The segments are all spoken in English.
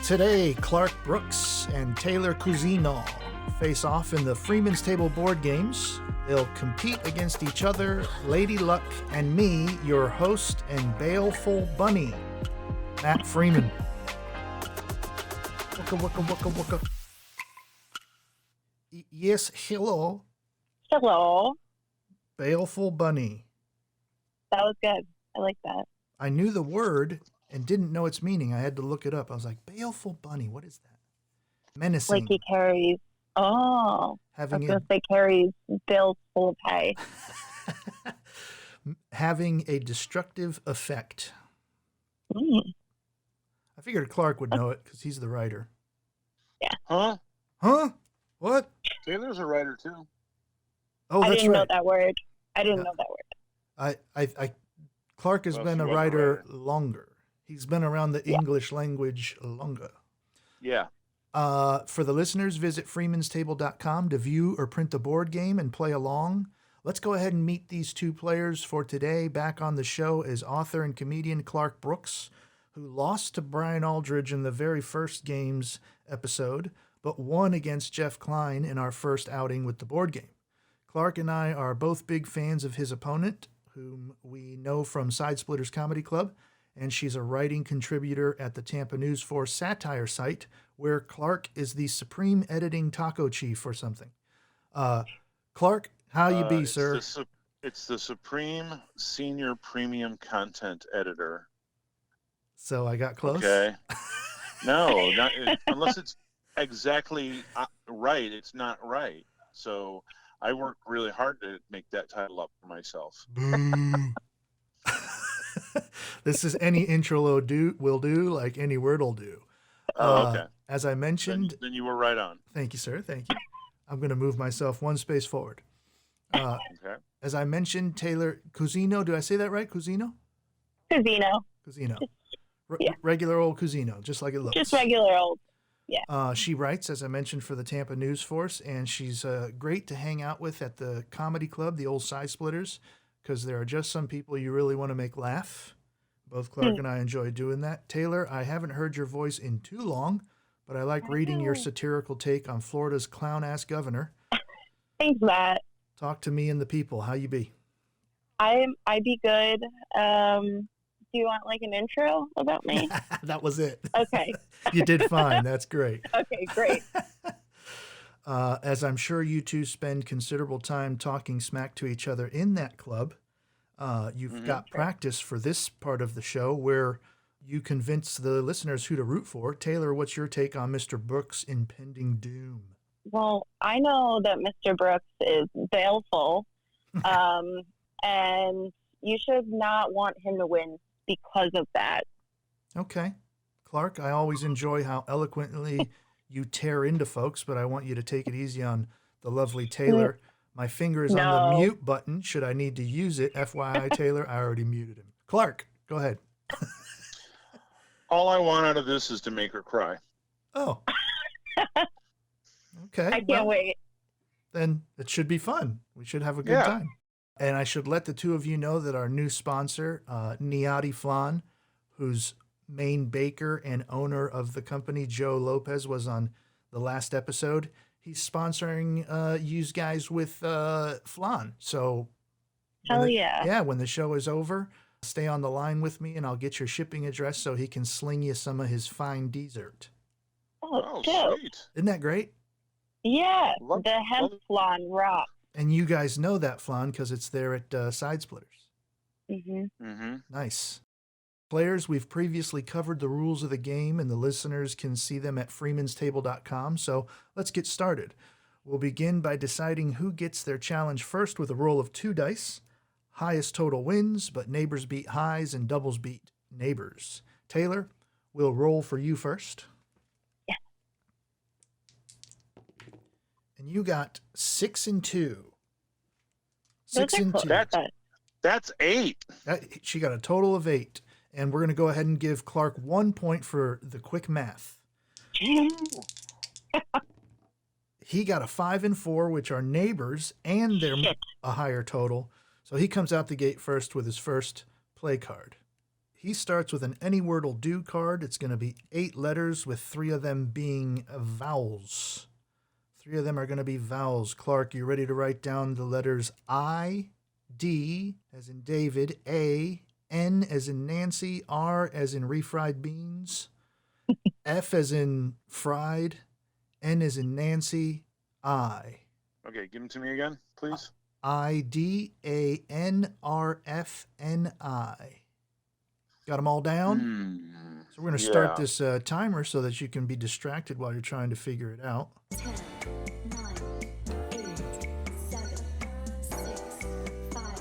Today, Clark Brooks and Taylor Cuzino face off in the Freeman's Table board games. They'll compete against each other, Lady Luck, and me, your host and baleful bunny, Matt Freeman. Waka, waka, waka, waka. Yes, hello. Hello. Baleful bunny. That was good. I like that. I knew the word and didn't know its meaning. I had to look it up. I was like, baleful bunny, what is that? Menacing. Like he carries, I was going to say carries bills full of hay. Having a destructive effect. Mm. I figured Clark would know it because he's the writer. Yeah. Huh? What? Taylor's a writer too. Oh, that's right. I didn't know that word. I didn't know that word. Clark has been a writer longer. He's been around the English language longer. Yeah. For the listeners, visit freemanstable.com to view or print the board game and play along. Let's go ahead and meet these two players for today. Back on the show is author and comedian Clark Brooks, who lost to Brian Aldridge in the very first games episode, but won against Jeff Klein in our first outing with the board game. Clark and I are both big fans of his opponent, whom we know from Side Splitters Comedy Club, and she's a writing contributor at the Tampa News Force satire site, where Clark is the supreme editing taco chief or something. Clark, how you be, sir? It's the supreme senior premium content editor. So I got close? Okay. No, unless it's exactly right, it's not right. So I worked really hard to make that title up for myself. This is any intro will do, like any word will do. Okay. As I mentioned... Then you were right on. Thank you, sir. Thank you. I'm going to move myself one space forward. Okay. As I mentioned, Taylor Cuzino, do I say that right? Cuzino? Cuzino. Regular old Cuzino, just like it looks. Just regular old. Yeah. She writes, as I mentioned, for the Tampa News Force, and she's great to hang out with at the comedy club, the old Side Splitters, because there are just some people you really want to make laugh. Both Clark and I enjoy doing that. Taylor, I haven't heard your voice in too long, but I like reading your satirical take on Florida's clown-ass governor. Thanks, Matt. Talk to me and the people. How you be? I be good. Do you want like an intro about me? That was it. Okay. You did fine. That's great. Okay, great. As I'm sure you two spend considerable time talking smack to each other in that club, you've got practice for this part of the show where you convince the listeners who to root for. Taylor, what's your take on Mr. Brooks' impending doom? Well, I know that Mr. Brooks is baleful, and you should not want him to win because of that. Okay. Clark, I always enjoy how eloquently you tear into folks, but I want you to take it easy on the lovely Taylor. My finger is on the mute button. Should I need to use it? FYI, Taylor, I already muted him. Clark, go ahead. All I want out of this is to make her cry. Oh. Okay. I can't wait. Then it should be fun. We should have a good time. And I should let the two of you know that our new sponsor, Niati Flan, whose main baker and owner of the company, Joe Lopez, was on the last episode. He's sponsoring you guys with flan. So, hell yeah. Yeah, when the show is over, stay on the line with me and I'll get your shipping address so he can sling you some of his fine dessert. Oh, sweet. Isn't that great? Yeah, the hemp flan rock. And you guys know that flan because it's there at Side Splitters. Mm-hmm. Nice. Players, we've previously covered the rules of the game and the listeners can see them at freemanstable.com. So let's get started. We'll begin by deciding who gets their challenge first with a roll of 2 dice. Highest total wins, but neighbors beat highs and doubles beat neighbors. Taylor, we'll roll for you first. Yeah. And you got 6 and 2. Those 6 and 2. That's 8. She got a total of 8. And we're going to go ahead and give Clark 1 point for the quick math. He got a 5 and 4, which are neighbors, and they're a higher total. So he comes out the gate first with his first play card. He starts with an any word will do card. It's going to be 8 letters with 3 of them being vowels. 3 of them are going to be vowels. Clark, you ready to write down the letters I, D as in David, A, N as in Nancy, R as in refried beans, F as in fried, N as in Nancy, I. Okay, give them to me again, please. IDANRFNI. Got them all down? So we're going to start Yeah. this timer so that you can be distracted while you're trying to figure it out. 10, 9, 8, 7, 6, 5,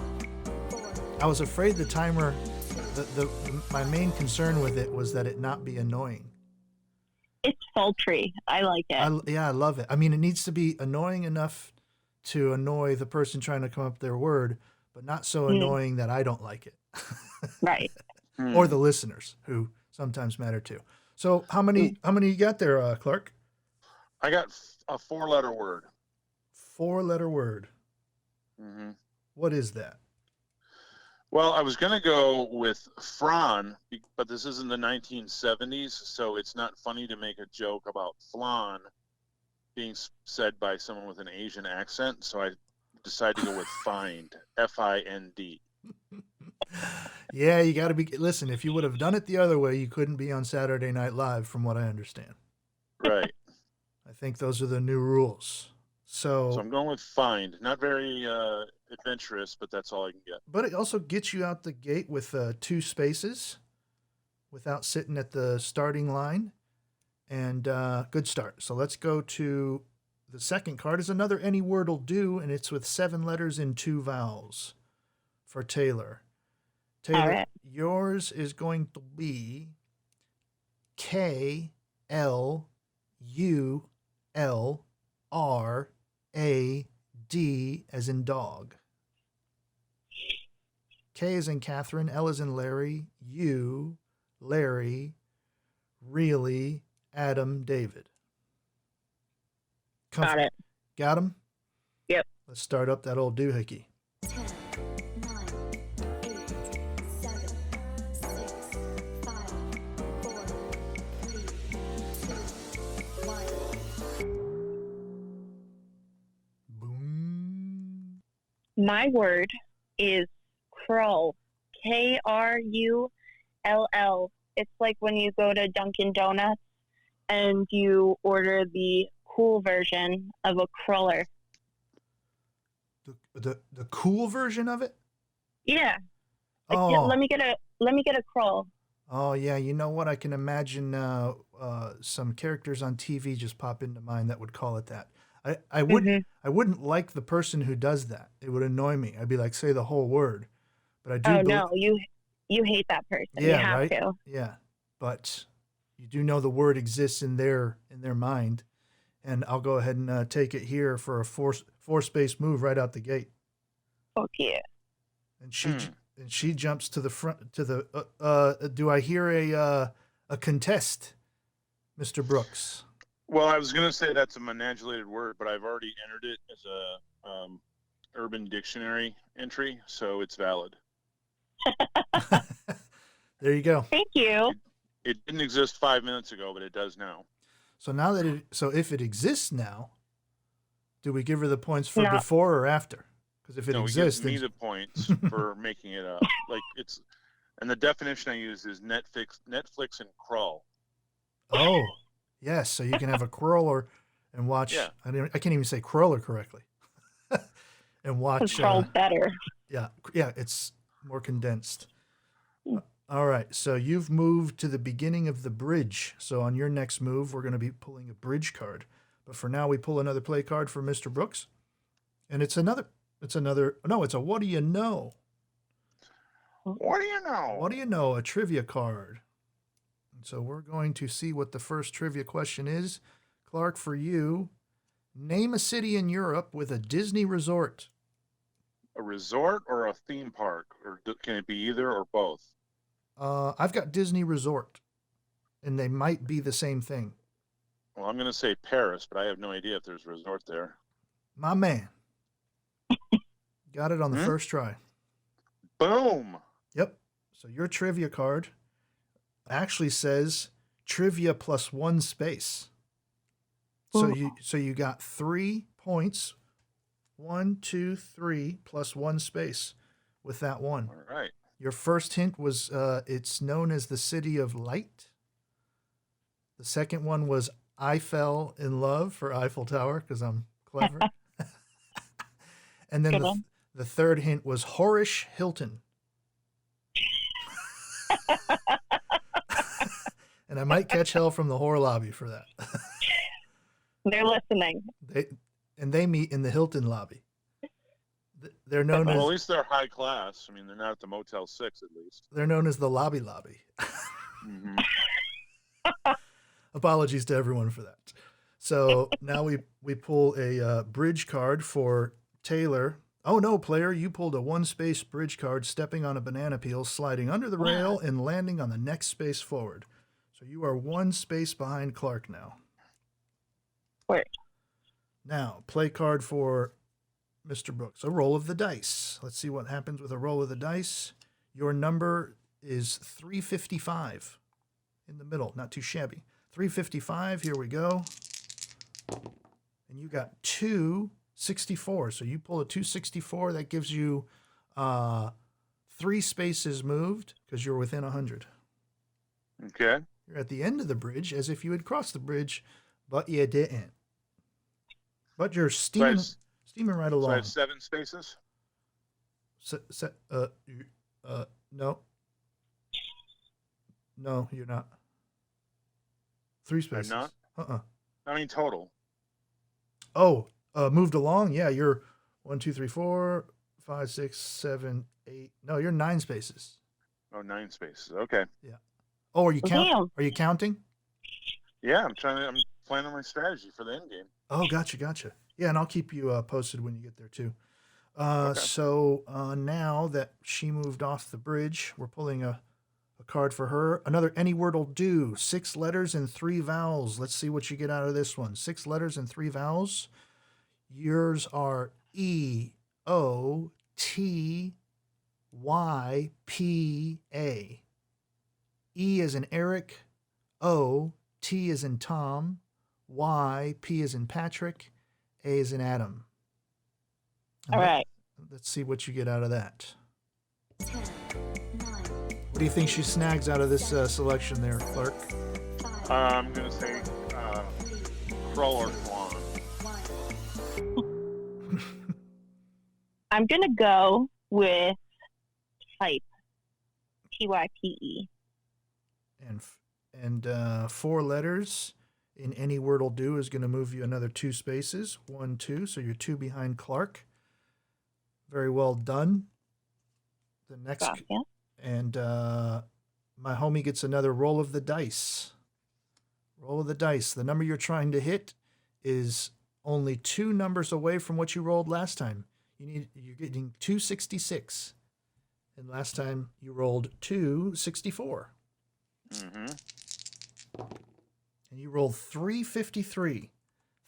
4. I was afraid the timer, my main concern with it was that it not be annoying. It's sultry. I like it. I love it. I mean, it needs to be annoying enough to annoy the person trying to come up with their word, but not so annoying that I don't like it. Right. Or the listeners, who sometimes matter too. So how many you got there, Clark? I got a 4-letter word. 4-letter word. Mm-hmm. What is that? Well, I was going to go with Fran, but this isn't the 1970s, so it's not funny to make a joke about flan being said by someone with an Asian accent. So I decided to go with find, F-I-N-D. Yeah, you got to be. Listen, if you would have done it the other way, you couldn't be on Saturday Night Live, from what I understand. Right. I think those are the new rules. So I'm going with find. Not very adventurous, but that's all I can get. But it also gets you out the gate with 2 spaces without sitting at the starting line. And good start. So let's go to the second card. Is another any word will do, and it's with 7 letters and 2 vowels for Taylor. Taylor, All right. yours is going to be KLULRAD as in dog. K as in Catherine, L as in Larry, U, Larry, really, Adam, David. Got it. Got him? Yep. Let's start up that old doohickey. 10, 9, 8, 7, 6, 5, 4, 3, 2, 1. Boom. My word is Krull. Krull. It's like when you go to Dunkin' Donuts and you order the cool version of a cruller. The cool version of it? Yeah. Like, Oh. let me get a Krull. Oh yeah, you know what? I can imagine some characters on TV just pop into mind that would call it that. I wouldn't like the person who does that. It would annoy me. I'd be like, say the whole word. But I do. Oh no, you hate that person. Yeah, you have right? to. Yeah, but you do know the word exists in their mind, and I'll go ahead and take it here for a four space move right out the gate. Fuck yeah. And she jumps to the front to the. Do I hear a contest, Mr. Brooks? Well, I was going to say that's a manipulated word, but I've already entered it as a Urban Dictionary entry, so it's valid. There you go. Thank you. It didn't exist 5 minutes ago, but it does now. So now that if it exists now, do we give her the points for No. before or after? Because if it No, exists, it gives me then the points for making it up. Like it's, and the definition I use is Netflix and crawl. oh yes, so you can have a crawler and watch. Yeah. I can't even say crawler correctly. And watch. Crull's better. Yeah, it's more condensed. All right, so you've moved to the beginning of the bridge. So on your next move, we're going to be pulling a bridge card. But for now, we pull another play card for Mr. Brooks. And it's a what do you know? What do you know? What do you know? A trivia card. And so we're going to see what the first trivia question is. Clark, for you, name a city in Europe with a Disney resort. A resort or a theme park? Or can it be either or both? I've got Disney resort, and they might be the same thing. Well, I'm going to say Paris, but I have no idea if there's a resort there. My man. Got it on the first try. Boom. Yep. So your trivia card actually says trivia plus 1 space. So you got 3 points. 1, 2, 3 plus 1 space with that one. All right. Your first hint was it's known as the City of Light. The second one was I fell in love for Eiffel Tower because I'm clever. And then Good one. the third hint was Horish Hilton. And I might catch hell from the horror lobby for that. They're listening. They meet in the Hilton lobby. They're known Well, as at least they're high class. I mean, they're not at the Motel 6, at least. they're known as the Lobby Lobby. Hmm. Apologies to everyone for that. So now we pull a bridge card for Taylor. Oh no, player, you pulled a 1 space bridge card, stepping on a banana peel, sliding under the rail, and landing on the next space forward. So you are 1 space behind Clark now. Word. Now, play card for Mr. Brooks. A roll of the dice. Let's see what happens with a roll of the dice. Your number is 355 in the middle. Not too shabby. 355. Here we go. And you got 264. So you pull a 264. That gives you 3 spaces moved because you're within 100. Okay. You're at the end of the bridge as if you had crossed the bridge, but you didn't. But you're steaming right So I along. have 7 spaces? No. No, you're not. 3 spaces. not? I mean, total. Oh, moved along? Yeah, you're 1, 2, 3, 4, 5, 6, 7, 8. No, you're 9 spaces. Oh, 9 spaces. Okay. Oh, are you Damn. Are you counting? Yeah, I'm planning my strategy for the end game. Oh, gotcha. Yeah, and I'll keep you posted when you get there too. Okay. So now that she moved off the bridge, we're pulling a card for her. Another any word will do. 6 letters and 3 vowels. Let's see what you get out of this one. 6 letters and 3 vowels. Yours are E, O, T, Y, P, A. E is in Eric, O, T is in Tom, Y, P is in Patrick, A is in Adam. And All right. Let's see what you get out of that. 10, 9, What do you think she snags out of this selection there, Clark? 5, I'm going to say 3, Crow or Swan. 1. I'm going to go with type. TYPE. And 4 letters in any word will do is going to move you another 2 spaces. 1, 2. So you're 2 behind Clark. Very well done. The next, Gotcha. and my homie gets another roll of the dice. Roll of the dice. The number you're trying to hit is only 2 numbers away from what you rolled last time. You're getting 266, and last time you rolled 264. Mm-hmm. And you rolled 353.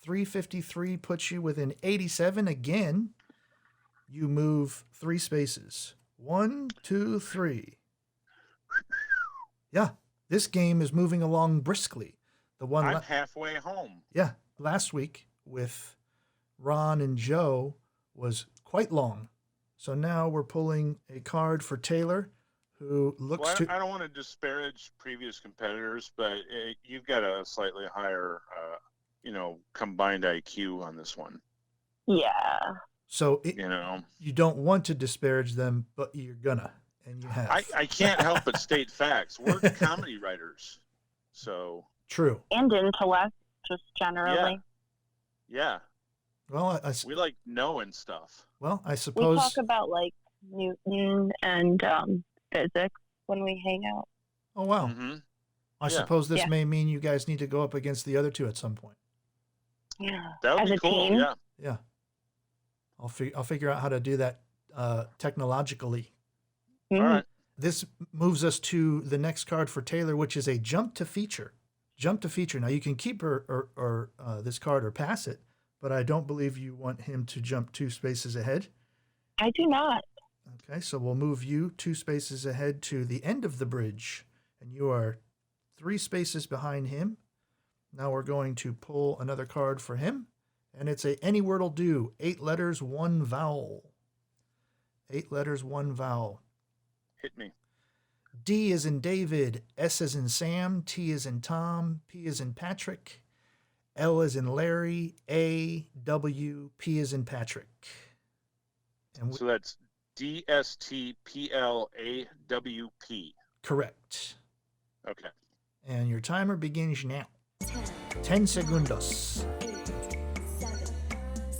353 puts you within 87 again. You move 3 spaces. 1, 2, 3. Yeah, this game is moving along briskly. The one, I'm halfway home. yeah, last week with Ron and Joe was quite long. So now we're pulling a card for Taylor, who looks Well, to. I don't want to disparage previous competitors, but you've got a slightly higher, combined IQ on this one. Yeah. So you don't want to disparage them, but you're gonna, and you have. I can't help but state facts. We're comedy writers, so True. And intellect, just generally. yeah, Well, we like knowing stuff. I We suppose. talk about like Newton and physics when we hang out. Oh wow. Mm-hmm. I Yeah. suppose this Yeah. may mean you guys need to go up against the other 2 at some point. Yeah. That would As be a cool. team? Yeah. Yeah. I'll figure out how to do that technologically. Mhm. All right. This moves us to the next card for Taylor, which is a jump to feature. Jump to feature. Now you can keep or this card or pass it, but I don't believe you want him to jump 2 spaces ahead. I do not. Okay, so we'll move you 2 spaces ahead to the end of the bridge, and you are 3 spaces behind him. Now we're going to pull another card for him. And it's any word will do. 8 letters, 1 vowel. 8 letters, 1 vowel. Hit me. D is in David, S is in Sam, T is in Tom, P is in Patrick, L is in Larry, A, W, P is in Patrick. And So that's DSTPLAWP. correct. Okay. And your timer begins now. 10, 10 segundos. 8, 7,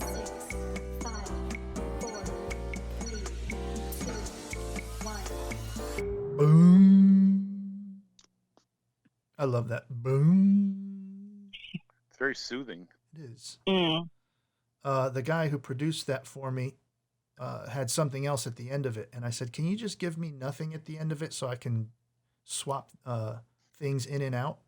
6, 5, 4, 3, 2, 1. Boom. I love that. Boom. It's very soothing. It is. Mm. The guy who produced that for me had something else at the end of it. And I said, can you just give me nothing at the end of it so I can swap things in and out?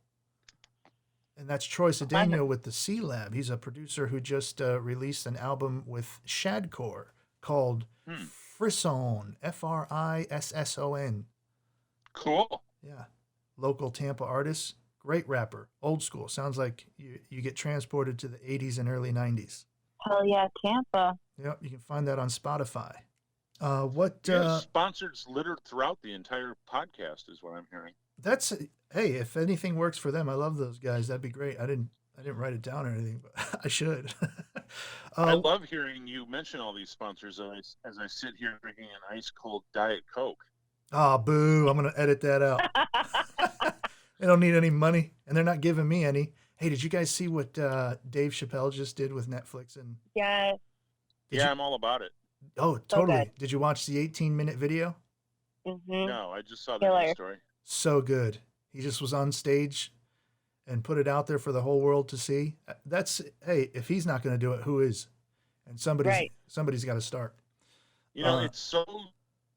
And that's Troy Cedeno with the C Lab. He's a producer who just released an album with Shadcore called Frisson, Frisson. Cool. Yeah. Local Tampa artist, great rapper, old school. Sounds like you get transported to the 80s and early 90s. Hell yeah, Tampa. Yep, you can find that on Spotify. What Sponsored littered throughout the entire podcast is what I'm hearing. That's hey, if anything works for them, I love those guys. That'd be great. I didn't write it down or anything, but I should. I love hearing you mention all these sponsors as I sit here drinking an ice cold Diet Coke. Oh, boo. I'm going to edit that out. They don't need any money, and they're not giving me any. Hey, did you guys see what Dave Chappelle just did with Netflix? And Yes. I'm all about it. Oh, So totally. good. Did you watch the 18-minute video? Mm-hmm. No, I just saw the Killer. news story. So good. He just was on stage and put it out there for the whole world to see. Hey, if he's not going to do it, who is? And somebody's got to start. You know, it's so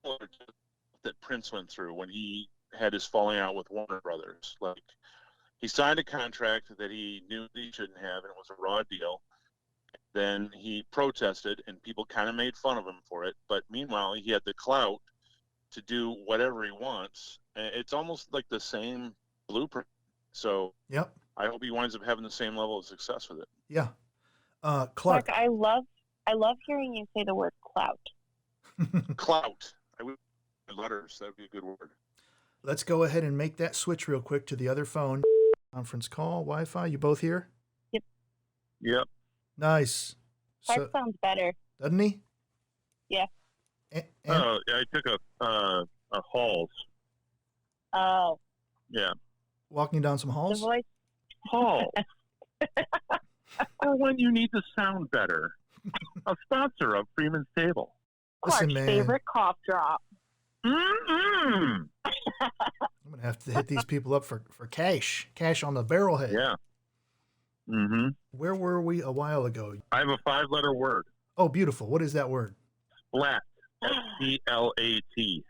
similar to that Prince went through when he had his falling out with Warner Brothers. Like, he signed a contract that he knew that he shouldn't have, and it was a raw deal. Then he protested, and people kind of made fun of him for it. But meanwhile, he had the clout to do whatever he wants. And it's almost like the same blueprint. So Yep. I hope he winds up having the same level of success with it. Yeah. Clark. Clark, I love hearing you say the word clout. Clout. I would letters. That would be a good word. Let's go ahead and make that switch real quick to the other phone. Conference call, Wi-Fi. You both here? Yep. Nice. Clark sounds better. Doesn't he? Yeah. I took a Halls. Oh, Yeah. Walking down some the halls. voice. Halls. When you need to sound better. A sponsor of Freeman's Table. Listen, Clark's man. favorite cough drop. Mm-mm. I'm gonna have to hit these people up for cash on the barrelhead. Yeah. Mm-hmm. Where were we a while ago? I have a 5-letter word. Oh, beautiful. What is that word? Splat. S-P-L-A-T.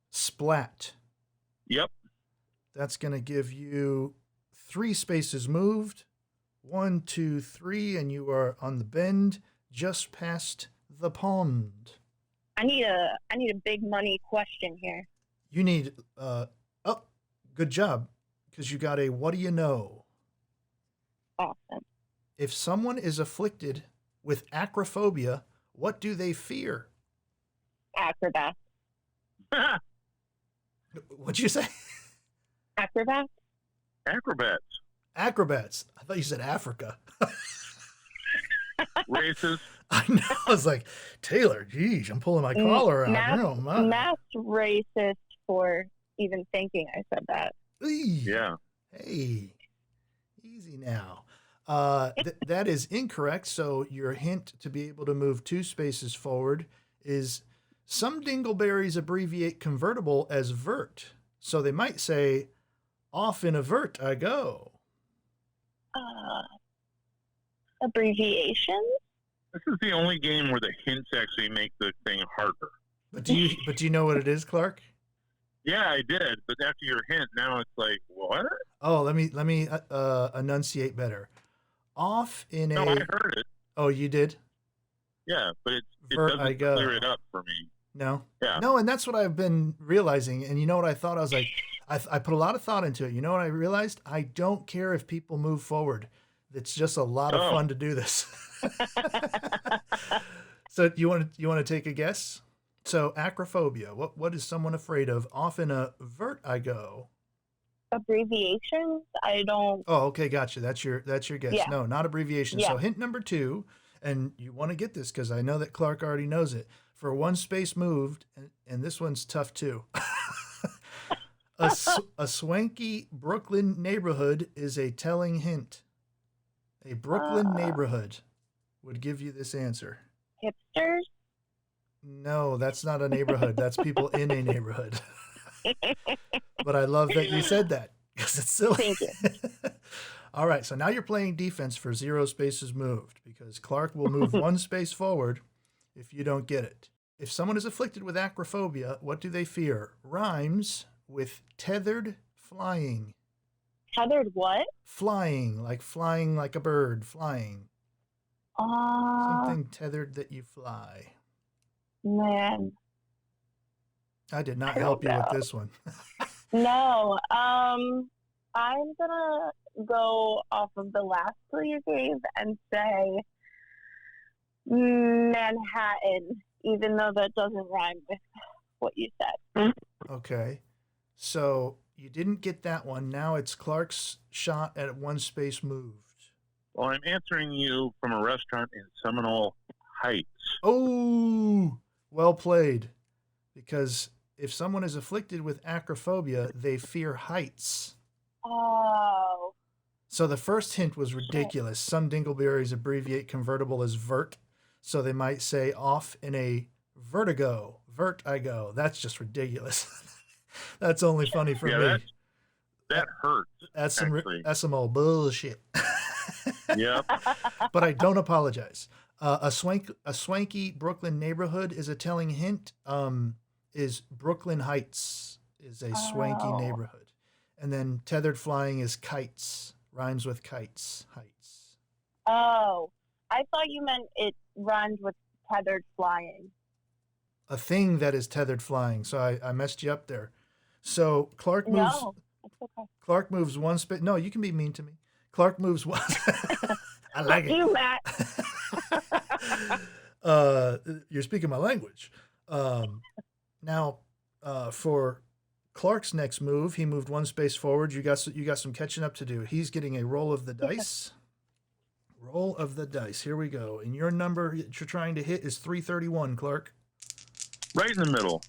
Splat. Yep. That's gonna give you 3 spaces moved. 1, 2, 3, and you are on the bend just past the pond. I need a big money question here. You need good job, because you got a what do you know? Awesome. If someone is afflicted with acrophobia, what do they fear? Acrobat. What'd you say? Acrobat? Acrobats. Acrobats. I thought you said Africa. Racist. I know. I was like, Taylor, geez, I'm pulling my collar out. Oh, my. Mass racist for even thinking I said that. Eey. Yeah. Hey, easy now. That is incorrect. So your hint to be able to move 2 spaces forward is some dingleberries abbreviate convertible as vert. So they might say, off in a vert I go. Abbreviation? This is the only game where the hints actually make the thing harder. But do you know what it is, Clark? Yeah, I did. But after your hint, now it's like, what? Oh, let me enunciate better. Off in No, a. I heard it. Oh, you did? Yeah, but it Vert I doesn't go. clear it up for me. No. Yeah. No, and that's what I've been realizing. And you know what I thought? I was like, I put a lot of thought into it. You know what I realized? I don't care if people move forward. It's just a lot of Oh. fun to do this. So you want to take a guess? So acrophobia. What is someone afraid of? Often a vertigo. Abbreviations? I don't. Oh, okay, gotcha. That's your guess. Yeah. No, not abbreviation. Yeah. So hint number 2, and you want to get this because I know that Clark already knows it. For one space moved, and this one's tough too. A swanky Brooklyn neighborhood is a telling hint. A Brooklyn neighborhood would give you this answer. Hipsters? No, that's not a neighborhood. That's people in a neighborhood. But I love that you said that because it's silly. Thank you. All right, so now you're playing defense for 0 spaces moved because Clark will move 1 space forward if you don't get it. If someone is afflicted with acrophobia, what do they fear? Rhymes with tethered flying. Tethered what? Flying like a bird, flying. Something tethered that you fly. Man. I did not I help you don't with know. this one. No. I'm gonna go off of the last clue you gave and say Manhattan, even though that doesn't rhyme with what you said. Okay. So you didn't get that one. Now it's Clark's shot at 1 space moved. Well, I'm answering you from a restaurant in Seminole Heights. Oh, well played. Because if someone is afflicted with acrophobia, they fear heights. Oh. So the first hint was ridiculous. Some dingleberries abbreviate convertible as vert. So they might say off in a vertigo. Vertigo. That's just ridiculous. That's only funny for me. That hurts. That's actually. that's some old bullshit. Yep. But I don't apologize. A swanky Brooklyn neighborhood is a telling hint. Is Brooklyn Heights is a swanky neighborhood, and then tethered flying is kites. Rhymes with kites. Heights. Oh. I thought you meant it rhymed with tethered flying. A thing that is tethered flying. So I messed you up there. So Clark moves. No. It's okay. Clark moves 1 space. No, you can be mean to me. Clark moves 1. I like it. You, Matt. You're speaking my language. Now, for Clark's next move, he moved 1 space forward. You got some catching up to do. He's getting a roll of the dice. Roll of the dice. Here we go. And your number that you're trying to hit is 331, Clark. Right in the middle.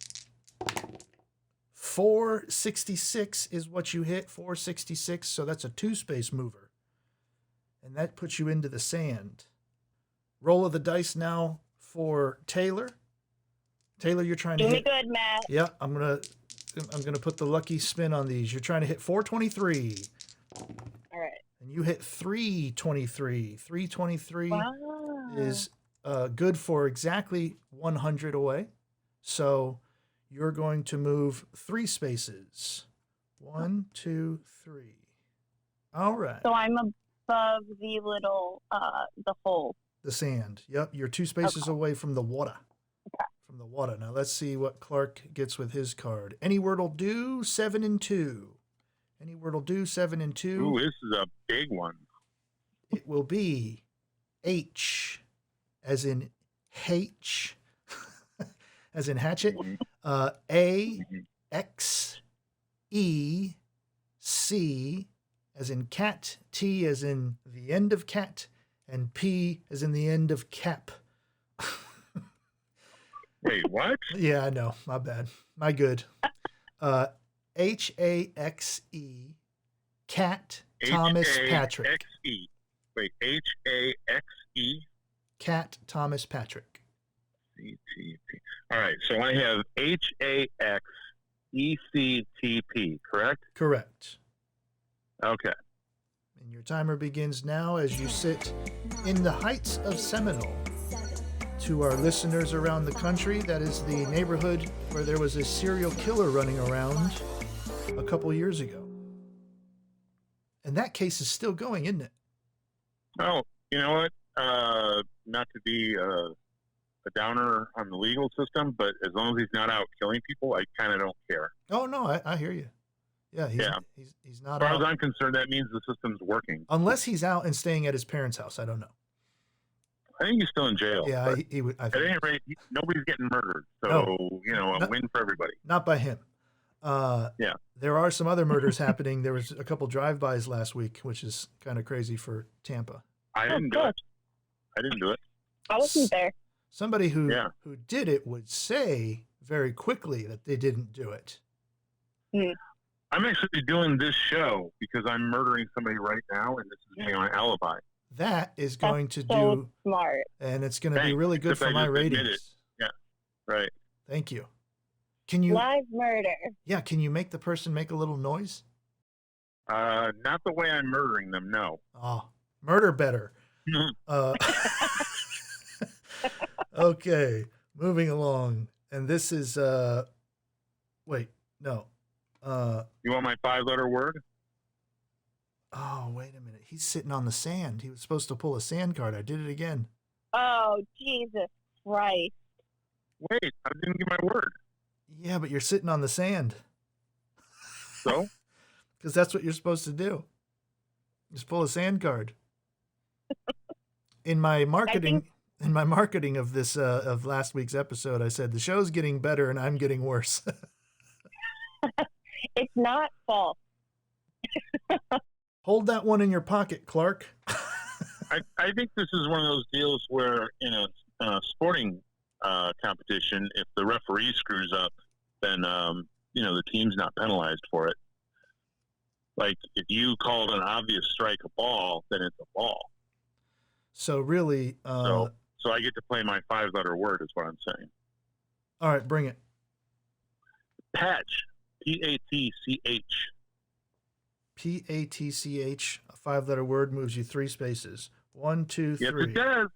466 is what you hit. 466. So that's a 2 space mover. And that puts you into the sand. Roll of the dice now for Taylor. Taylor, you're trying to Do me hit. good, Matt. Yeah, I'm gonna put the lucky spin on these. You're trying to hit 423, All right. and you hit 323. 323 Wow. is good for exactly 100 away. So you're going to move 3 spaces. 1, 2, 3. All right. So I'm above the little, the hole. The sand. Yep, you're 2 spaces away from the water. Okay. From the water. Now let's see what Clark gets with his card. Any word will do. 7 and 2. Any word will do. 7 and 2. Ooh, this is a big one. It will be H, as in H, as in hatchet. A, X, E, C, as in cat. T, as in the end of cat. And P, as in the end of cap. Wait, what? Yeah, I know. My bad. My good. H-A-X-E, Cat Thomas Patrick. H-A-X-E. Wait, H-A-X-E? Cat Thomas Patrick. C-T-P. All right, so I have H-A-X-E-C-T-P, correct? Correct. Okay. And your timer begins now as you sit in the heights of Seminole. To our listeners around the country, that is the neighborhood where there was a serial killer running around a couple years ago. And that case is still going, isn't it? Oh, you know what? Not to be a downer on the legal system, but as long as he's not out killing people, I kind of don't care. Oh, no, I hear you. Yeah, Yeah. he's As not far as out I'm concerned, that means the system's working. unless he's out and staying at his parents' house. I don't know. I think he's still in jail. Yeah, but he would. I at think any rate, nobody's getting murdered. So, No. a Not- win for everybody. not by him. Yeah. There are some other murders happening. There was a couple drive-bys last week, which is kind of crazy for Tampa. I didn't do it. I didn't do it. I wasn't there. Somebody who Yeah. did it would say very quickly that they didn't do it. I'm actually doing this show because I'm murdering somebody right now, and this is my alibi. That is going to So do, smart. and it's going to be Thanks, really good except for I my just admit ratings. it. Right. Thank you. Can you? Live murder. Yeah. Can you make the person make a little noise? Not the way I'm murdering them, no. Oh, murder better. Okay, moving along, and this is wait, no. You want my 5-letter word? Oh, wait a minute. He's sitting on the sand. He was supposed to pull a sand card. I did it again. Oh, Jesus Christ. Wait, I didn't give my word. Yeah, but you're sitting on the sand. So? Because that's what you're supposed to do. Just pull a sand card. In my marketing of this of last week's episode, I said the show's getting better and I'm getting worse. It's not false. Hold that one in your pocket, Clark. I think this is one of those deals where in a sporting competition, if the referee screws up, then the team's not penalized for it. Like if you called an obvious strike a ball, then it's a ball. So really, So I get to play my 5-letter word, is what I'm saying. all right, bring it. Patch, Patch. Patch, a 5-letter word, moves you 3 spaces. 1, 2, 3. Yes, it does.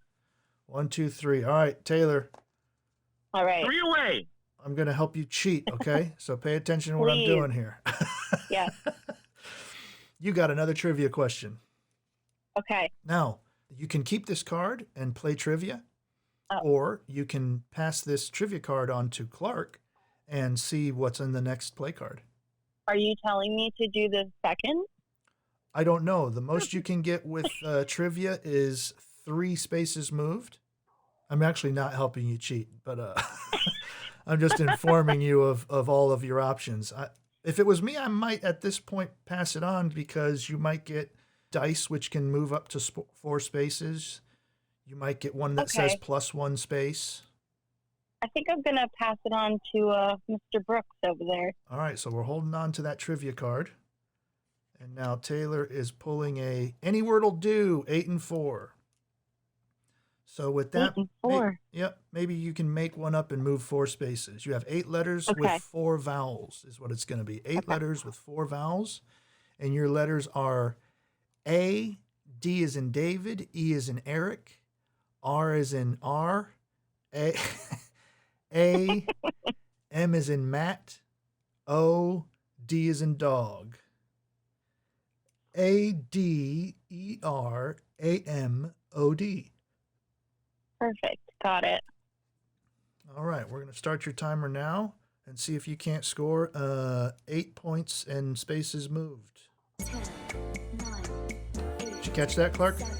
1, 2, 3. All right, Taylor, All right. 3 away. I'm going to help you cheat, okay? So pay attention to what I'm Please. doing here. Yeah. You got another trivia question. Okay. Now, you can keep this card and play trivia, or you can pass this trivia card on to Clark and see what's in the next play card. Are you telling me to do the second? I don't know. The most you can get with trivia is 3 spaces moved. I'm actually not helping you cheat, but I'm just informing you of all of your options. If it was me, I might at this point pass it on because you might get dice which can move up to 4 spaces. You might get one that says +1 space. I think I'm going to pass it on to Mr. Brooks over there. All right, so we're holding on to that trivia card. And now Taylor is pulling any word will do, 8 and 4. So with that, 8 and 4. Yep, maybe you can make one up and move 4 spaces. You have 8 letters with 4 vowels is what it's going to be. 8 letters with 4 vowels. And your letters are A, D is in David, E is in Eric, R is in R, A, M is in Matt, O, D is in dog. ADERAMOD. Perfect. Got it. All right, we're going to start your timer now and see if you can't score 8 points and spaces moved. 10, 9, 8, Did you catch that, Clark? 7,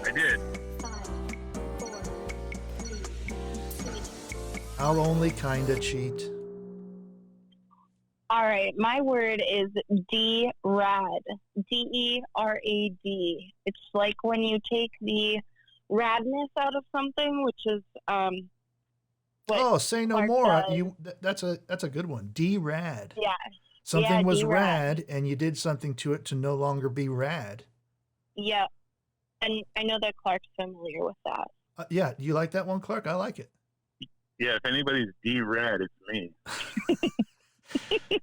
I did. 5, 4, 3, 2. I'll only kind of cheat. All right. My word is D-RAD. D-E-R-A-D. It's like when you take the radness out of something, which is what Say no Clark more. does. That's a good one. D-rad. Yeah. Something was D-rad. rad and you did something to it to no longer be rad. Yeah. And I know that Clark's familiar with that. Yeah, do you like that one, Clark? I like it. Yeah, if anybody's D-rad, it's me.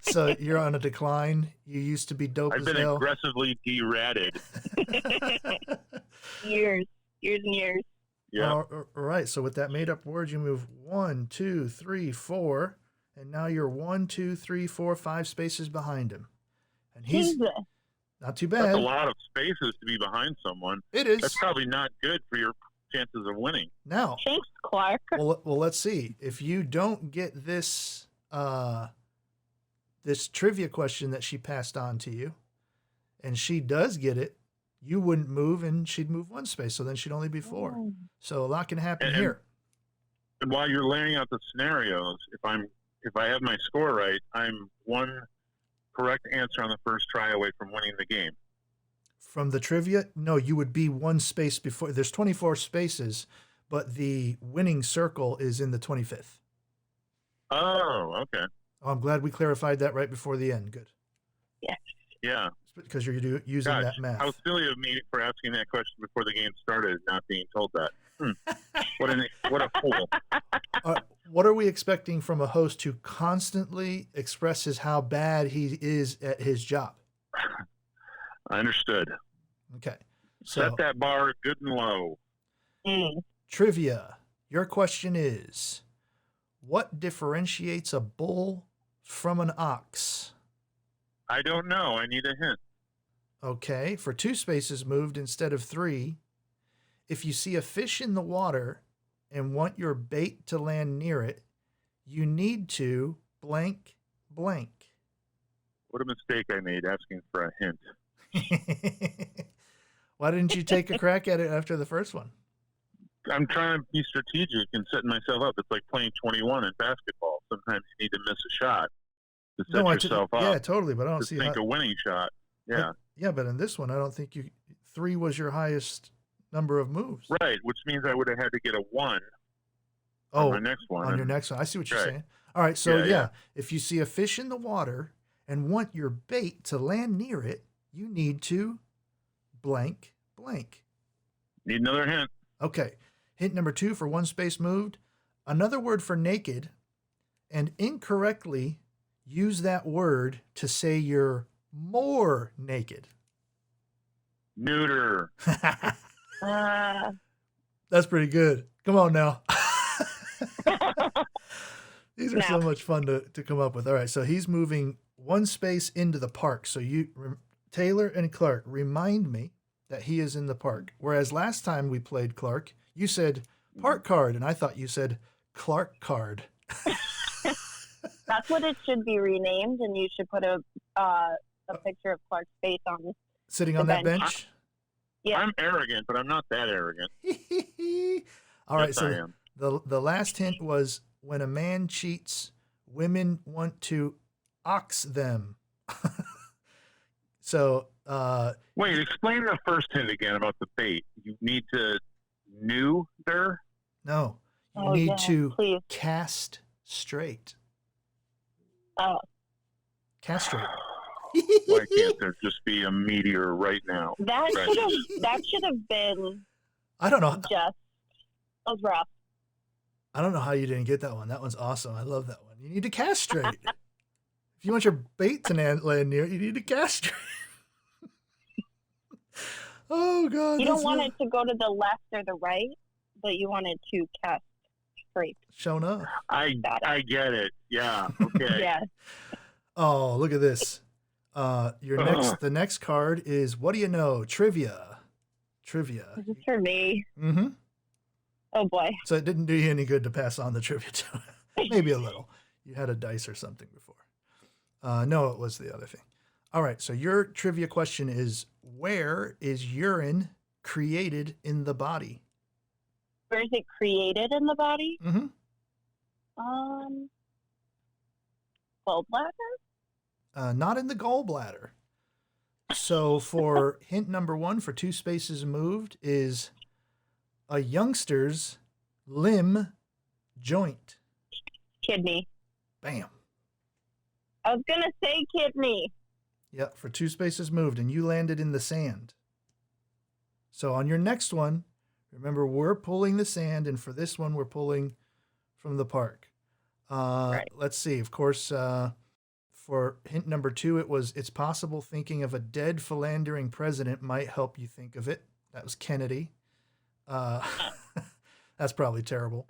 So you're on a decline. You used to be dope I've as been hell. aggressively D-radded. Years and years. Yeah. All right. So with that made up word, you move 1, 2, 3, 4, and now you're 1, 2, 3, 4, 5 spaces behind him. And he's Jesus. not too That's bad. a lot of spaces to be behind someone. It is. That's probably not good for your chances of winning. Now, Thanks, Clark. well, let's see. If you don't get this this trivia question that she passed on to you, and she does get it, you wouldn't move and she'd move one space. So then she'd only be 4. Oh. So a lot can happen And- here. And while you're laying out the scenarios, if I have my score right, I'm one correct answer on the first try away from winning the game. From the trivia, no, you would be one space before. There's 24 spaces, but the winning circle is in the 25th. Oh, okay. Oh, I'm glad we clarified that right before the end. Good. Yeah. Because you're using Gosh, that math. how silly of me for asking that question before the game started and not being told that. What a fool. What are we expecting from a host who constantly expresses how bad he is at his job? I understood. Okay. So Set that bar good and low. trivia. Your question is, what differentiates a bull from an ox? I don't know. I need a hint. Okay, for 2 spaces moved instead of 3, if you see a fish in the water and want your bait to land near it, you need to blank blank. What a mistake I made asking for a hint. Why didn't you take a crack at it after the first one? I'm trying to be strategic and setting myself up. It's like playing 21 in basketball. Sometimes you need to miss a shot to set yourself up. Yeah, totally, but I don't to see think how. a winning shot. Yeah. Yeah, but in this one, I don't think 3 was your highest number of moves. Right, which means I would have had to get a 1 Oh, on my next one. on your next one. I see what you're Right. saying. All right, so Yeah. if you see a fish in the water and want your bait to land near it, you need to blank blank. Need another hint. Okay. Hint number 2 for 1 space moved. Another word for naked, and incorrectly use that word to say you're more naked. Neuter. That's pretty good. Come on now. These are so No. much fun to come up with. All right, so he's moving 1 space into the park. So Taylor and Clark, remind me that he is in the park. Whereas last time we played Clark, you said park card, and I thought you said Clark card. That's what it should be renamed, and you should put a picture of Clark's face on. Sitting The on that bench. bench. Yeah. I'm arrogant, but I'm not that arrogant. All right, Yes, I so am. the last hint was when a man cheats, women want to ox them. So Wait, explain the first hint again about the bait. You need to neuter? no, you Oh, need yeah, to please. cast straight. Oh, Castrate. Why can't there just be a meteor right now? that Right. should have been I don't know. just. That was rough. I don't know how you didn't get that one. That one's awesome. I love that one. You need to castrate. If you want your bait to land near, you need to castrate. Oh God! You don't that's want not it to go to the left or the right, but you want it to cast straight. shown up. I get it. Yeah. Okay. Yeah. Oh, look at this. The next card is what do you know? Trivia. This is for me. Mm-hmm. Oh boy. So it didn't do you any good to pass on the trivia to maybe a little. You had a dice or something before. No, it was the other thing. All right. So your trivia question is: where is urine created in the body? Where is it created in the body? Mm-hmm. Gallbladder? Not in the gallbladder. So for hint number 1 for 2 spaces moved is a youngster's limb joint. Kidney. Bam. I was gonna say kidney. Yep, for 2 spaces moved, and you landed in the sand. So on your next one, remember we're pulling the sand, and for this one we're pulling from the park. Right. Let's see. Of course, for hint number 2, it's possible thinking of a dead philandering president might help you think of it. That was Kennedy. That's probably terrible.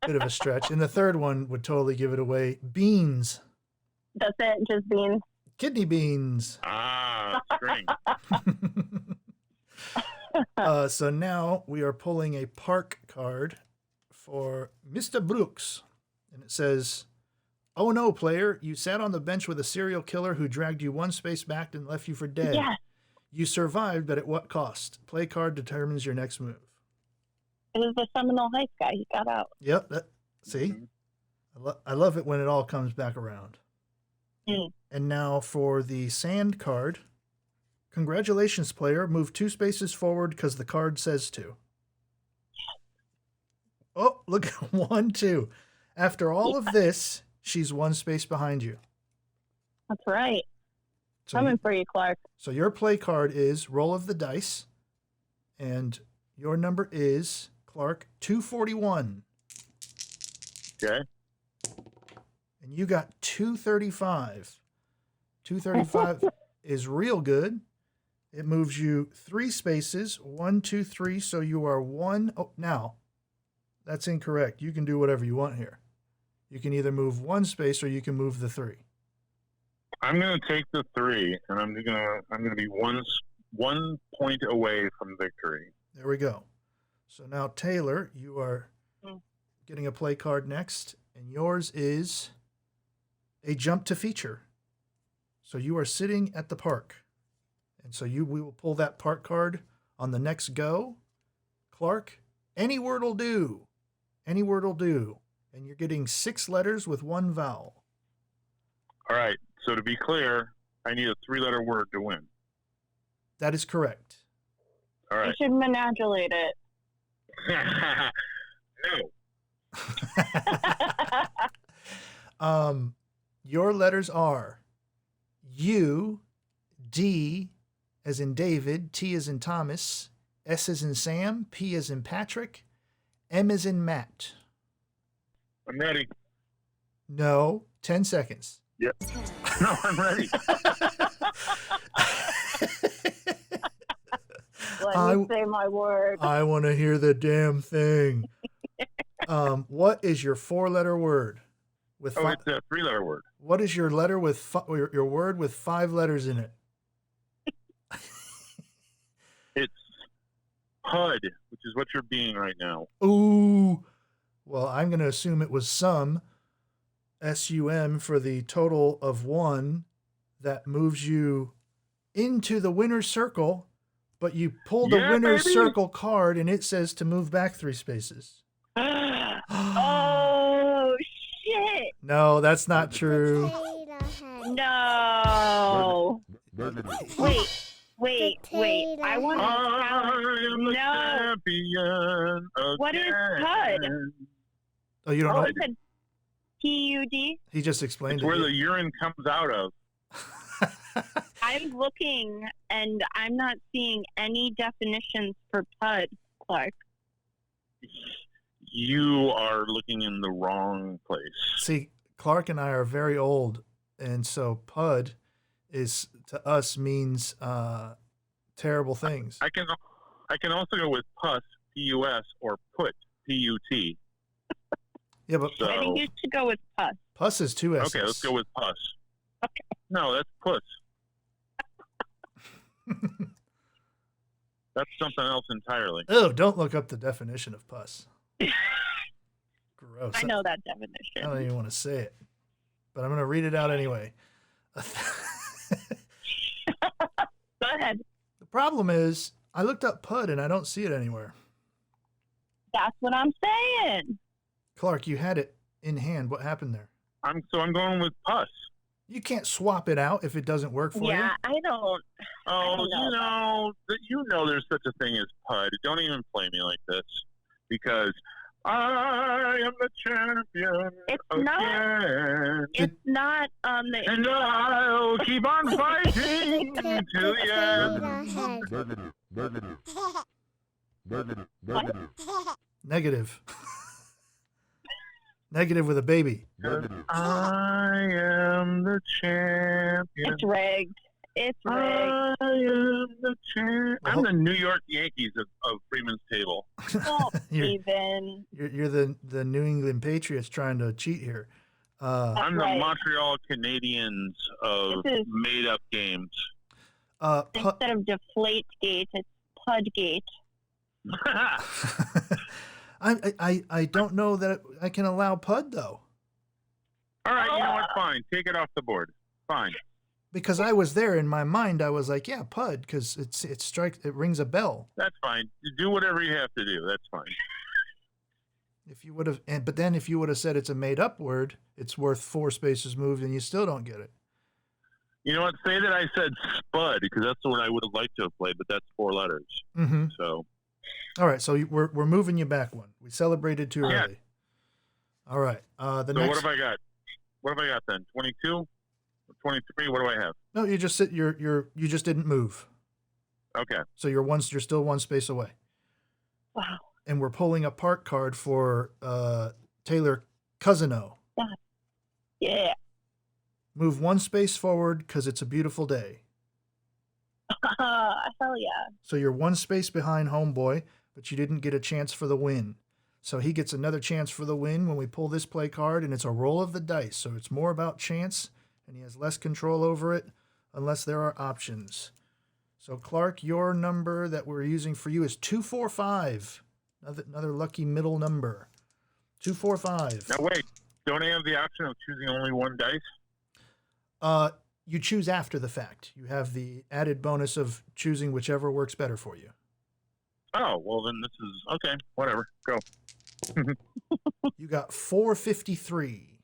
Bit of a stretch. And the third one would totally give it away. Beans. That's it. Just beans. Kidney beans. String. So now we are pulling a park card for Mr. Brooks. And it says, Oh no, player, you sat on the bench with a serial killer who dragged you one space back and left you for dead. Yes. You survived, but at what cost? Play card determines your next move. It was the Seminole Heights guy. He got out. Yep. See? I love it when it all comes back around. Mm. And now for the sand card. Congratulations, player. Move 2 spaces forward because the card says to. Oh, look, 1, 2. After all of this, she's 1 space behind you. That's right. So, Coming for you, Clark. so your play card is roll of the dice, and your number is, Clark, 241. Okay. And you got 235. 235 is real good. It moves you 3 spaces, 1, 2, 3. So you are 1. Oh, now that's incorrect. You can do whatever you want here. You can either move 1 space or you can move the 3. I'm gonna take the 3, and I'm gonna be one point away from victory. There we go. So now, Taylor, you are getting a play card next, and yours is a jump to feature. So you are sitting at the park, and so we will pull that park card on the next go. Clark, any word will do. Any word will do. And you're getting 6 letters with 1 vowel. All right. So to be clear, I need a 3-letter word to win. That is correct. All You right. should manipulate it. No. Your letters are U, D as in David, T as in Thomas, S as in Sam, P as in Patrick, M as in Matt. I'm ready. No, 10 seconds. Yep. No, I'm ready. Let me say my word. I want to hear the damn thing. What is your 4-letter word? With Oh, it's a 3-letter word. What is your letter with your word with 5 letters in it? It's HUD, which is what you're being right now. Ooh. Well, I'm going to assume it was sum, SUM, for the total of 1 that moves you into the winner's circle, but you pull the winner's circle card and it says to move back 3 spaces. Oh, shit. No, that's not true. No. Wait. I want to I am the champion again. What is HUD? Oh, you don't know? It said PUD. He just explained It's it. where the urine comes out of. I'm looking and I'm not seeing any definitions for PUD, Clark. You are looking in the wrong place. See, Clark and I are very old, and so PUD is to us means terrible things. I can also go with pus, P-U-S, or put, P-U-T. Yeah, but So, I think you should go with PUS. pus is 2 S's. okay, let's go with pus. Okay. No, that's puss. That's something else entirely. Oh, don't look up the definition of pus. Gross. I know that I definition. don't even want to say it, but I'm going to read it out anyway. Go ahead. The problem is, I looked up PUD and I don't see it anywhere. That's what I'm saying. Clark, you had it in hand. What happened there? I'm going with pus. You can't swap it out if it doesn't work for you. Yeah, I don't. Oh, don't you know there's such a thing as PUD. Don't even play me like this. Because I am the champion It's again. not. It's not on the. And I'll keep on fighting till the end. Negative. Negative with a baby. I am the champion. It's rigged. It's rigged. I am the champion. I'm the New York Yankees of Freeman's table. Don't You're- even. You're the New England Patriots trying to cheat here. I'm the right. Montreal Canadiens of This is- made-up games. Instead of deflate gate, it's PUD gate. I don't know that I can allow PUD though. All right, you know what? Fine. Take it off the board. Fine. Because I was there in my mind, I was like, yeah, Pud, because it rings a bell. That's fine. Do whatever you have to do. That's fine. If you would have, but then if you would have said it's a made up word, it's worth 4 spaces moved, and you still don't get it. You know what? Say that I said spud, because that's the one I would have liked to have played, but that's 4 letters. Mm-hmm. So. All right, so we're moving you back one. We celebrated too Yeah. early. All right. So Next. what have I got? What have I got then? 22? 23? What do I have? No, you just sit. You just didn't move. Okay. So you're still 1 space away. Wow. And we're pulling a park card for Taylor Cuzino. Yeah. Move 1 space forward because it's a beautiful day. Hell yeah. So you're 1 space behind homeboy, but you didn't get a chance for the win. So he gets another chance for the win when we pull this play card, and it's a roll of the dice. So it's more about chance, and he has less control over it unless there are options. So Clark, your number that we're using for you is 245. Another lucky middle number. 245. Now wait, don't I have the option of choosing only 1 dice? You choose after the fact. You have the added bonus of choosing whichever works better for you. Oh, well then this is, okay, whatever, go. You got 453.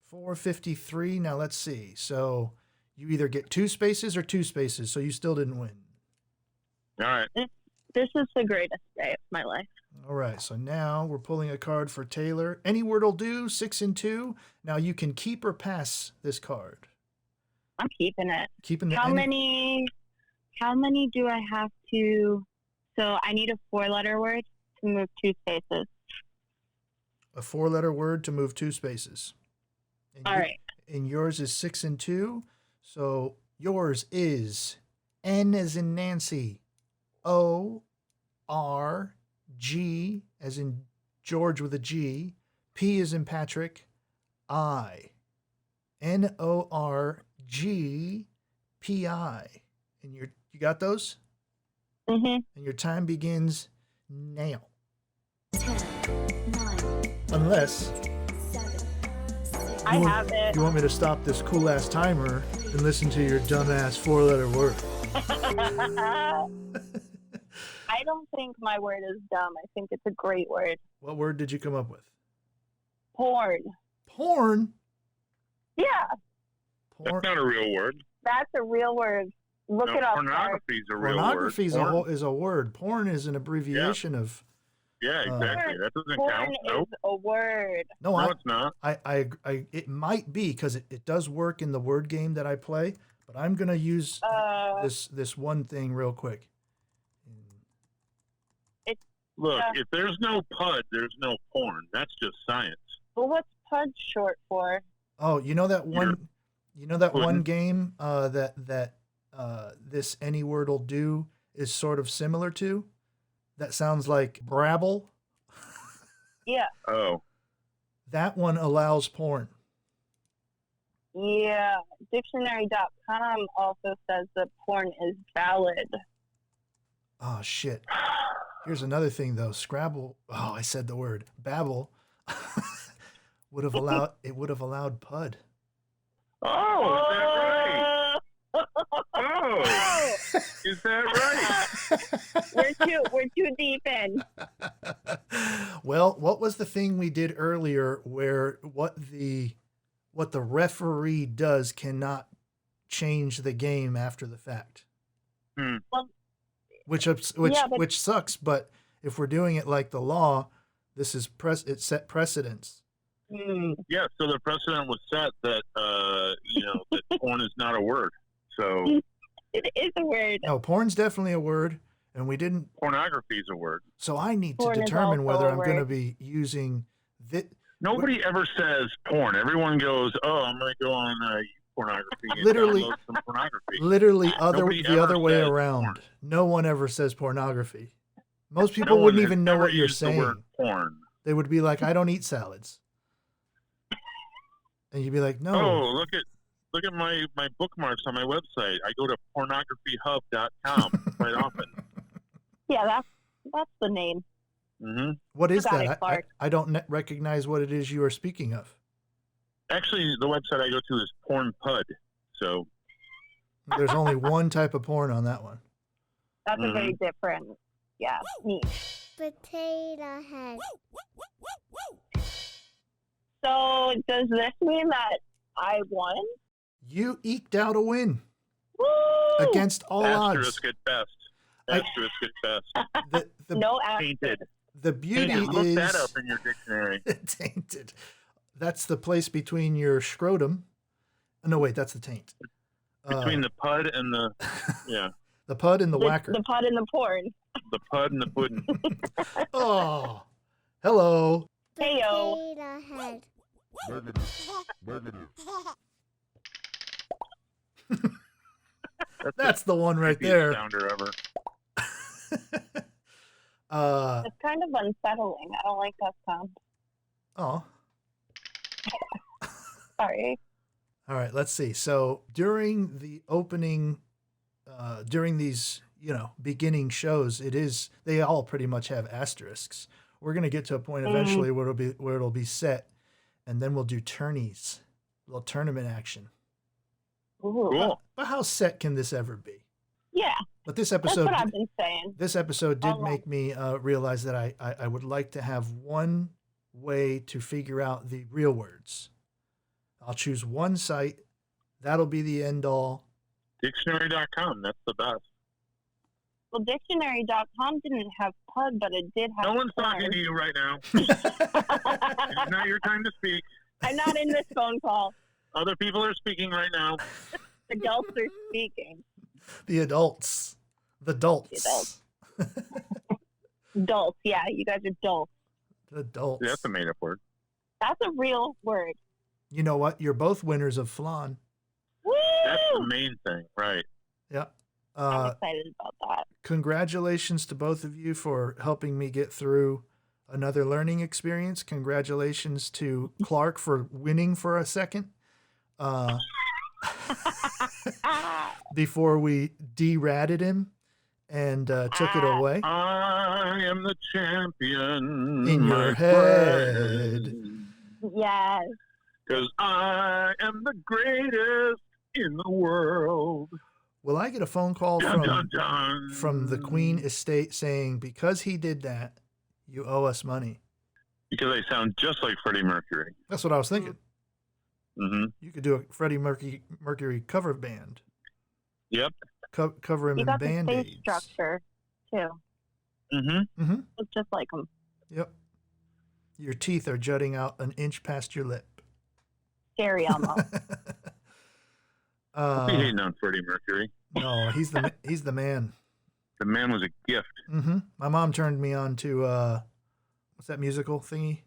453. Now let's see. So you either get 2 spaces or 2 spaces, so you still didn't win. All right. This is the greatest day of my life. All right, so now we're pulling a card for Taylor. Any word will do, 6 and 2. Now you can keep or pass this card. I'm keeping it. Keeping the How many do I have to? So I need a 4-letter word to move 2 spaces. A 4-letter word to move 2 spaces. And All right. And yours is 6 and 2. So yours is N as in Nancy, O, R, G as in George with a G, P as in Patrick, I. NORGPI. And you got those? Mm-hmm. And your time begins now. 10, 9, Unless 7, 6, I have it. you want me to stop this cool ass timer and listen to your dumbass 4-letter word. I don't think my word is dumb. I think it's a great word. What word did you come up with? Porn. Porn? Yeah, Porn. That's not a real word. that's a real word. Look No, it up. pornography is a real Pornography word. is a word. Porn is an abbreviation of. Yeah, exactly. That doesn't Porn count. is Nope. a word. No, No, it's not. I it might be because it does work in the word game that I play, but I'm gonna use this one thing real quick. Look, if there's no PUD, there's no porn. That's just science. Well, what's PUD short for? Oh, you know that one, one pudding. game that this any word will do is sort of similar to. That sounds like Brabble. Yeah. Oh. That one allows porn. Yeah. Dictionary.com also says that porn is valid. Oh shit. Here's another thing though. Scrabble. Oh, I said the word. Babble would have allowed PUD. Oh, is that right? Oh, is that right? We're too deep in. Well, what was the thing we did earlier where what the referee does cannot change the game after the fact? Well, Which sucks, but if we're doing it like the law, this is it set precedence. Yeah, so the precedent was set that that porn is not a word. So it is a word. No, porn's definitely a word, and we didn't. pornography is a word. So I need to Porn is determine also whether a I'm going to word. be using this. Nobody ever says porn. Everyone goes, "Oh, I'm going to go on pornography and Literally- download some pornography." Literally, Nobody the ever other way says around. porn. No one ever says pornography. Most No people one wouldn't has even know ever what you're used the word saying. porn. They would be like, "I don't eat salads," and you'd be like, "No." Oh, look at my bookmarks on my website. I go to pornographyhub.com quite often. Yeah, that's the name. Mm-hmm. What is got that? it, Clark. I don't recognize what it is you are speaking of. Actually, the website I go to is Porn Pud. So There's only one type of porn on that one. That's a very different, niche. Potato head. So does this mean that I won? You eked out a win Woo! against all odds. asterisk at best. Asterisk at best. No Tainted. The beauty Tainted. Look is that up in your dictionary. tainted. That's the place between your scrotum. No, wait, that's the taint. Between the pud and the the pud and the whacker. The pot and the porn. the pud and the pudding. Oh, hello. Heyo. Potato head. That's the one right there. Sounder ever. It's kind of unsettling. I don't like that sound. Oh. Sorry. All right, let's see. So during the opening, during these, beginning shows, they all pretty much have asterisks. We're gonna get to a point eventually where it'll be set, and then we'll do tourneys, a little tournament action. Ooh. Cool. But how set can this ever be? Yeah, But this that's episode, what I've been saying. this episode did All make me realize that I would like to have one way to figure out the real words. I'll choose one site. That'll be the end all. Dictionary.com. That's the best. Well, dictionary.com didn't have pud, but it did have No one's porn. talking to you right now. It's not your time to speak. I'm not in this phone call. Other people are speaking right now. Adults are speaking. The adults. The adults. Adults, yeah, you guys are adults. The adults. Yeah, that's a made-up word. That's a real word. You know what? You're both winners of flan. Woo! That's the main thing, right? Yeah. I'm excited about that. Congratulations to both of you for helping me get through another learning experience. Congratulations to Clark for winning for a second. Before we de-ratted him and took it away. I am the champion. In your my head. friend. Yes. Because I am the greatest in the world. Will I get a phone call Dun, dun, dun. from the Queen estate saying, because he did that, you owe us money? Because I sound just like Freddie Mercury. That's what I was thinking. Mm-hmm. You could do a Freddie Mercury cover band. Yep. Cover him You in got the face Band-Aids. structure, too. Mm-hmm. Mm-hmm. It's just like him. Yep. Your teeth are jutting out an inch past your lip. Scary almost. Be hating on Freddie Mercury. No, he's the man. The man was a gift. Mm-hmm. My mom turned me on to what's that musical thingy?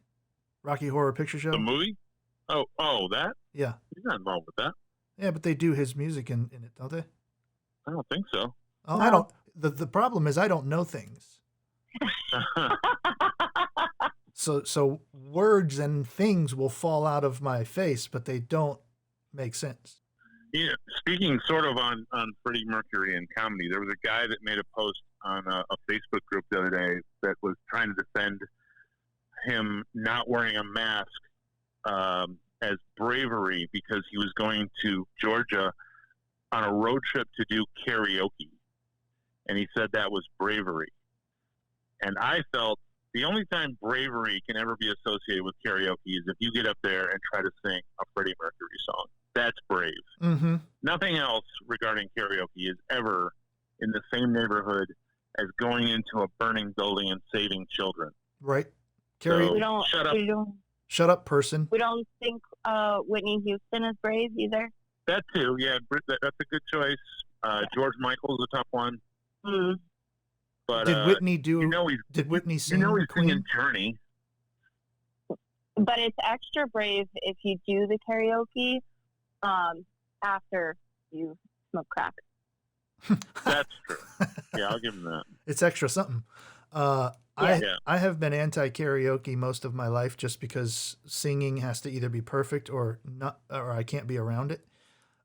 Rocky Horror Picture Show. The movie? Oh, that? Yeah, He's not involved with that. yeah, but they do his music in it, don't they? I don't think so. Oh, No. I don't. The problem is I don't know things. So words and things will fall out of my face, but they don't make sense. Yeah, speaking sort of on Freddie Mercury and comedy, there was a guy that made a post on a Facebook group the other day that was trying to defend him not wearing a mask as bravery because he was going to Georgia on a road trip to do karaoke. And he said that was bravery. And I felt the only time bravery can ever be associated with karaoke is if you get up there and try to sing a Freddie Mercury song. That's brave. Mm-hmm. Nothing else regarding karaoke is ever in the same neighborhood as going into a burning building and saving children. Right. Carrie, So- we don't. Shut up. shut up, person. We don't think Whitney Houston is brave either. That too, yeah, that's a good choice. George Michael's a tough one, Mm. but Did Whitney do? he's Did Whitney sing he's Queen? singing Journey. But it's extra brave if you do the karaoke after you smoke crack. That's true. Yeah, I'll give him that. It's extra something. Yeah. I have been anti-karaoke most of my life just because singing has to either be perfect or not, or I can't be around it.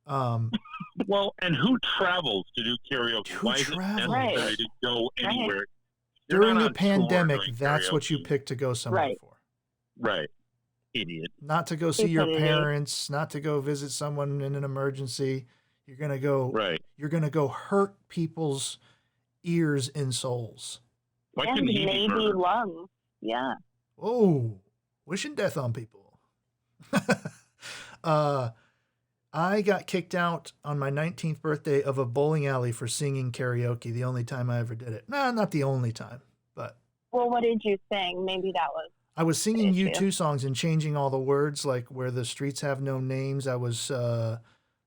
Well, and who travels to do karaoke? Who Why is travels? it necessary to go anywhere? You're During not the on tour pandemic, doing that's what you karaoke. pick to go somewhere Right. for. Right. Idiot. not to go see your Stupidity. parents, not to go visit someone in an emergency. You're gonna go. Right. You're gonna go hurt people's ears and souls. Why And couldn't he be maybe murdered? lungs. Yeah. Oh, wishing death on people. I got kicked out on my 19th birthday of a bowling alley for singing karaoke. The only time I ever did it. No, not the only time, but Well, what did you sing? Maybe that was. I was singing issue. U2 songs and changing all the words, like Where the Streets Have No Names. I was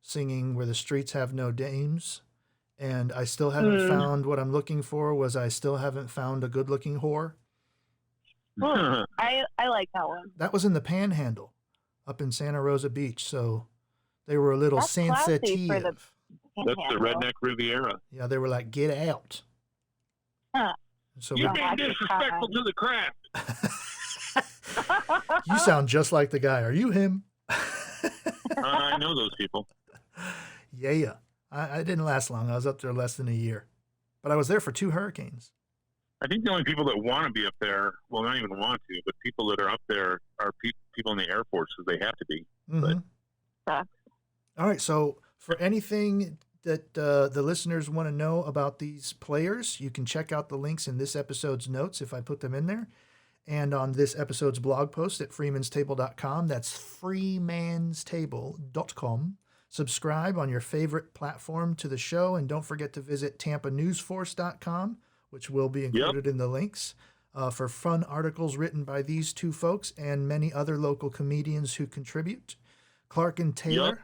singing Where the Streets Have No Dames. And I still haven't found what I'm looking for. I still haven't found a good-looking whore. I like that one. That was in the Panhandle up in Santa Rosa Beach. So they were a little That's classy for the sensitive. That's the redneck Riviera. Yeah, they were like, get out. Huh. So You're we- being disrespectful to the craft. you sound just like the guy. Are you him? I know those people. Yeah. I didn't last long. I was up there less than a year. But I was there for 2 hurricanes. I think the only people that want to be up there, well, not even want to, but people that are up there are people in the Air Force because they have to be. Mhm. Sucks. All right. So for anything that the listeners want to know about these players, you can check out the links in this episode's notes if I put them in there. And on this episode's blog post at freemanstable.com. That's freemanstable.com. Subscribe on your favorite platform to the show. And don't forget to visit tampanewsforce.com, which will be included in the links, for fun articles written by these 2 folks and many other local comedians who contribute. Clark and Taylor,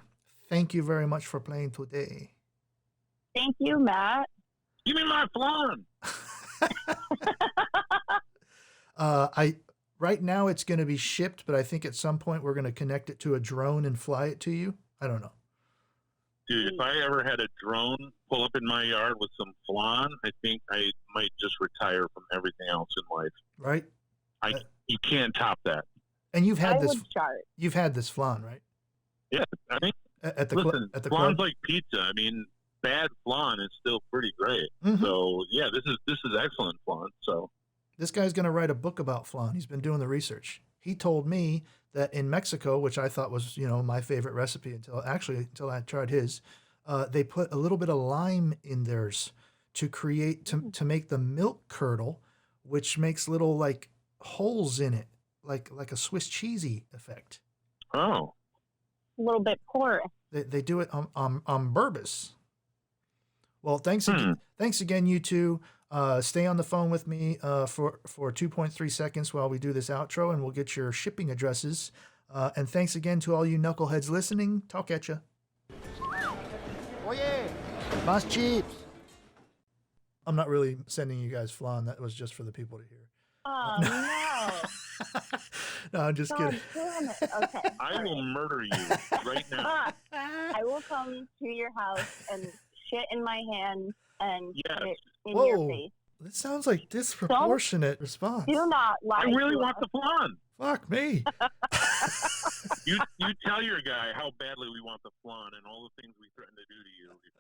thank you very much for playing today. Thank you, Matt. Give me my flan. Right now it's going to be shipped, but I think at some point we're going to connect it to a drone and fly it to you. I don't know. Dude, if I ever had a drone pull up in my yard with some flan, I think I might just retire from everything else in life. Right? You can't top that. And you've had I this. would chart. You've had this flan, right? Yeah, I mean, At the listen, at the flan's club. like pizza. I mean, bad flan is still pretty great. Mhm. So yeah, this is excellent flan. So This guy's going to write a book about flan. He's been doing the research. He told me that in Mexico, which I thought was, my favorite recipe until I tried his, they put a little bit of lime in theirs to make the milk curdle, which makes little like holes in it, like a Swiss cheesy effect. oh, A little bit porous. They do it on Burbus. Well, thanks again, you two. Stay on the phone with me for 2.3 seconds while we do this outro, and we'll get your shipping addresses. And thanks again to all you knuckleheads listening. Talk at ya. Oye, más chips. I'm not really sending you guys flan. That was just for the people to hear. Oh, no. No, I'm just God kidding. damn it. Okay. I will murder you right now. I will come to your house and shit in my hand and Yes. put it in Whoa. your face. This sounds like disproportionate response. Do not lie. I really to want us. the flan. Fuck me. You tell your guy how badly we want the flan and all the things we threaten to do to you if